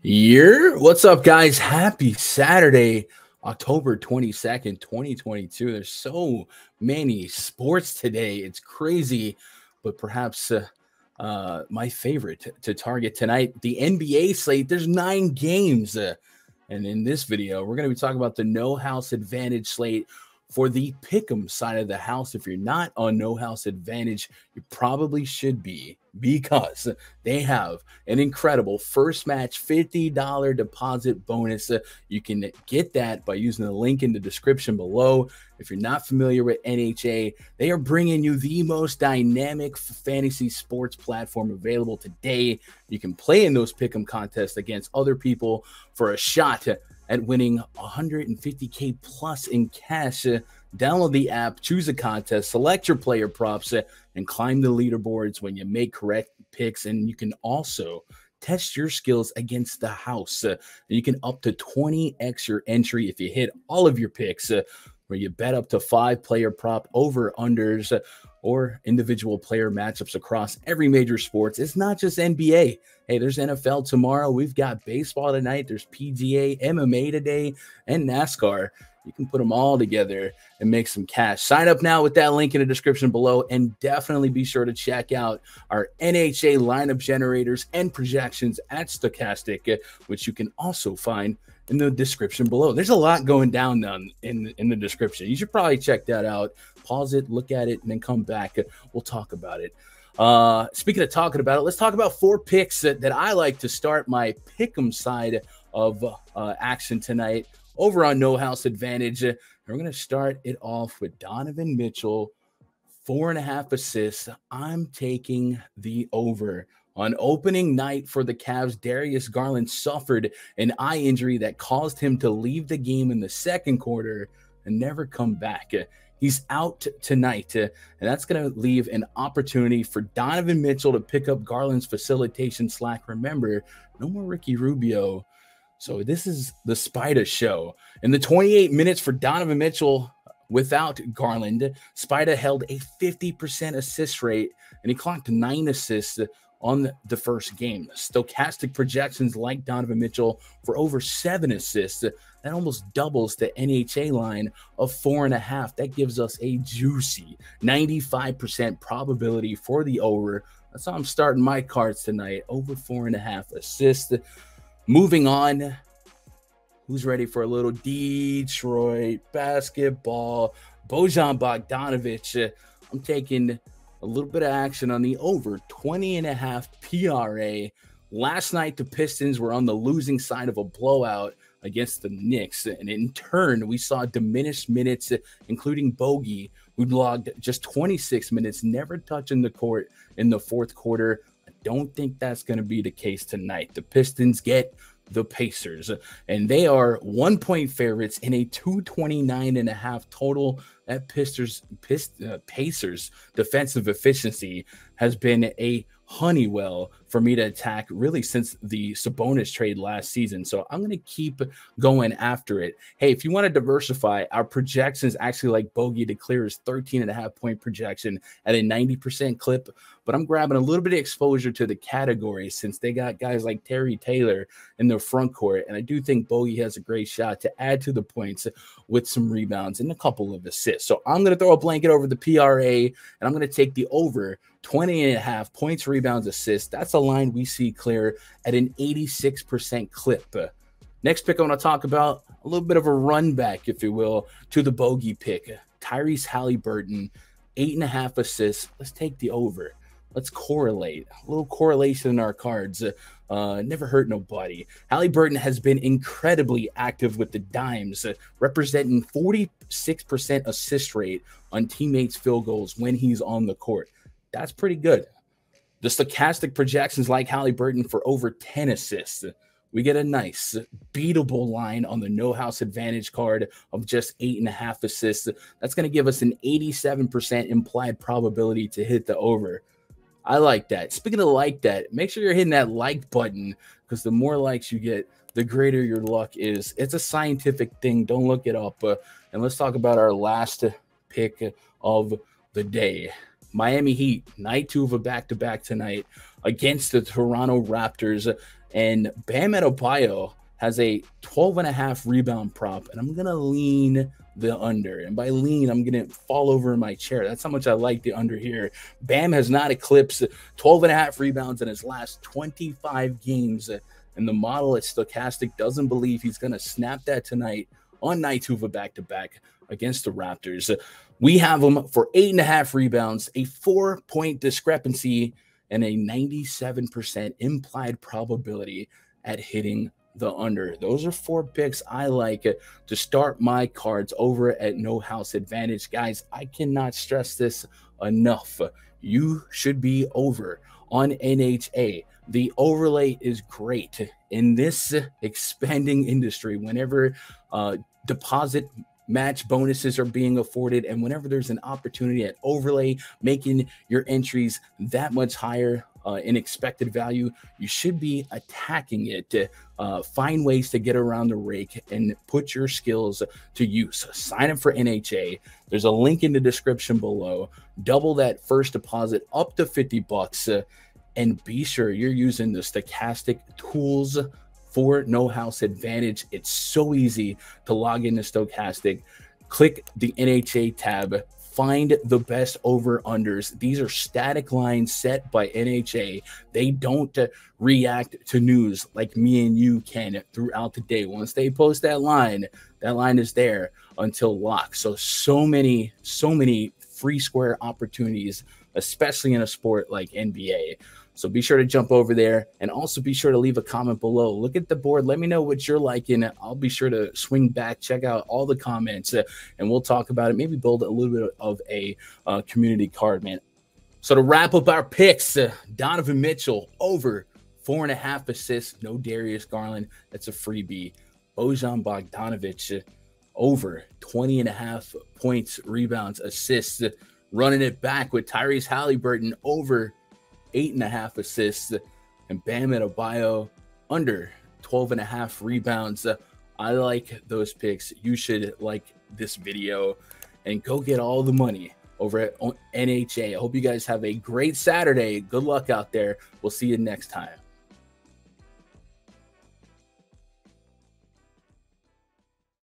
What's up, guys? Happy Saturday, October 22nd, 2022. There's so many sports today. It's crazy, but perhaps my favorite to target tonight, the NBA slate. There's 9 games. And in this video, we're going to be talking about the no house advantage slate for the pick'em side of the house. If you're not on no house advantage, you probably should be, because they have an incredible first match $50 deposit bonus. You can get that by using the link in the description below. If you're not familiar with NHA, they are bringing you the most dynamic fantasy sports platform available today. You can play in those pick'em contests against other people for a shot at winning 150K plus in cash. Download the app, choose a contest, select your player props, and climb the leaderboards when you make correct picks. And you can also test your skills against the house. You can up to 20x your entry if you hit all of your picks, where you bet up to 5 player prop over unders or individual player matchups across every major sports. It's not just NBA. Hey, there's NFL tomorrow. We've got baseball tonight. There's PGA, MMA today, and NASCAR. You can put them all together and make some cash. Sign up now with that link in the description below, and definitely be sure to check out our NHA lineup generators and projections at Stochastic, which you can also find in the description below. There's a lot going down in the description. You should probably check that out. Pause it, look at it, and then come back. We'll talk about it. Speaking of talking about it, let's talk about 4 picks that I like to start my pick'em side of action tonight over on No House Advantage. And we're going to start it off with Donovan Mitchell, 4.5 assists. I'm taking the over. On opening night for the Cavs, Darius Garland suffered an eye injury that caused him to leave the game in the second quarter and never come back. He's out tonight, and that's going to leave an opportunity for Donovan Mitchell to pick up Garland's facilitation slack. Remember, no more Ricky Rubio. So this is the Spida show. In the 28 minutes for Donovan Mitchell without Garland, Spida held a 50% assist rate, and he clocked 9 assists on the first game. Stochastic projections like Donovan Mitchell for over 7 assists. That almost doubles the NHA line of 4.5. That gives us a juicy 95% probability for the over. That's how I'm starting my cards tonight. Over 4.5 assists. Moving on. Who's ready for a little Detroit basketball? Bojan Bogdanović. I'm taking a little bit of action on the over 20.5 PRA. Last night, the Pistons were on the losing side of a blowout against the Knicks. And in turn, we saw diminished minutes, including Bogey, who logged just 26 minutes, never touching the court in the fourth quarter. I don't think that's going to be the case tonight. The Pistons get the Pacers, and they are 1-point favorites in a 229.5 total. That Pacers defensive efficiency has been a Honeywell for me to attack really since the Sabonis trade last season. So I'm going to keep going after it. Hey, if you want to diversify, our projections actually like Bogey to clear his 13.5 point projection at a 90% clip, but I'm grabbing a little bit of exposure to the category since they got guys like Terry Taylor in the front court. And I do think Bogey has a great shot to add to the points with some rebounds and a couple of assists. So I'm going to throw a blanket over the PRA, and I'm going to take the over 20.5 points, rebounds, assists. That's a line we see clear at an 86% clip. Next pick I want to talk about, a little bit of a run back, if you will, to the Bogey pick. Tyrese Haliburton, 8.5 assists. Let's take the over. Let's correlate. A little correlation in our cards. Never hurt nobody. Haliburton has been incredibly active with the dimes, representing 46% assist rate on teammates' field goals when he's on the court. That's pretty good. The Stochastic projections like Haliburton for over 10 assists. We get a nice beatable line on the no house advantage card of just 8.5 assists. That's going to give us an 87% implied probability to hit the over. I like that. Speaking of like that, make sure you're hitting that like button, because the more likes you get, the greater your luck is. It's a scientific thing. Don't look it up. And let's talk about our last pick of the day. Miami Heat, night 2 of a back-to-back tonight against the Toronto Raptors. And Bam Adebayo has a 12.5 rebound prop, and I'm going to lean the under. And by lean, I'm going to fall over in my chair. That's how much I like the under here. Bam has not eclipsed 12.5 rebounds in his last 25 games. And the model at Stochastic doesn't believe he's going to snap that tonight on night 2 of a back-to-back against the Raptors. We have him for 8.5 rebounds, a 4-point discrepancy, and a 97% implied probability at hitting the under. Those are 4 picks I like to start my cards over at No House Advantage. Guys, I cannot stress this enough. You should be over on NHA. The overlay is great in this expanding industry. Whenever deposit match bonuses are being afforded, and whenever there's an opportunity at overlay, making your entries that much higher in expected value, you should be attacking it to find ways to get around the rake and put your skills to use. Sign up for NHA. There's a link in the description below. Double that first deposit up to $50, and be sure you're using the Stochastic tools for No House Advantage. It's so easy to log into Stochastic. Click the NHA tab, find the best over-unders. These are static lines set by NHA. They don't react to news like me and you can throughout the day. Once they post that line is there until lock. So many free square opportunities, especially in a sport like NBA. So be sure to jump over there, and also be sure to leave a comment below. Look at the board. Let me know what you're liking. I'll be sure to swing back, check out all the comments, and we'll talk about it. Maybe build a little bit of a community card, man. So to wrap up our picks, Donovan Mitchell over 4.5 assists. No Darius Garland. That's a freebie. Bojan Bogdanović over 20.5 points, rebounds, assists. Running it back with Tyrese Haliburton over 8.5 assists, and Bam Adebayo under 12.5 rebounds. I like those picks. You should like this video and go get all the money over at NHA. I hope you guys have a great Saturday. Good luck out there. We'll see you next time.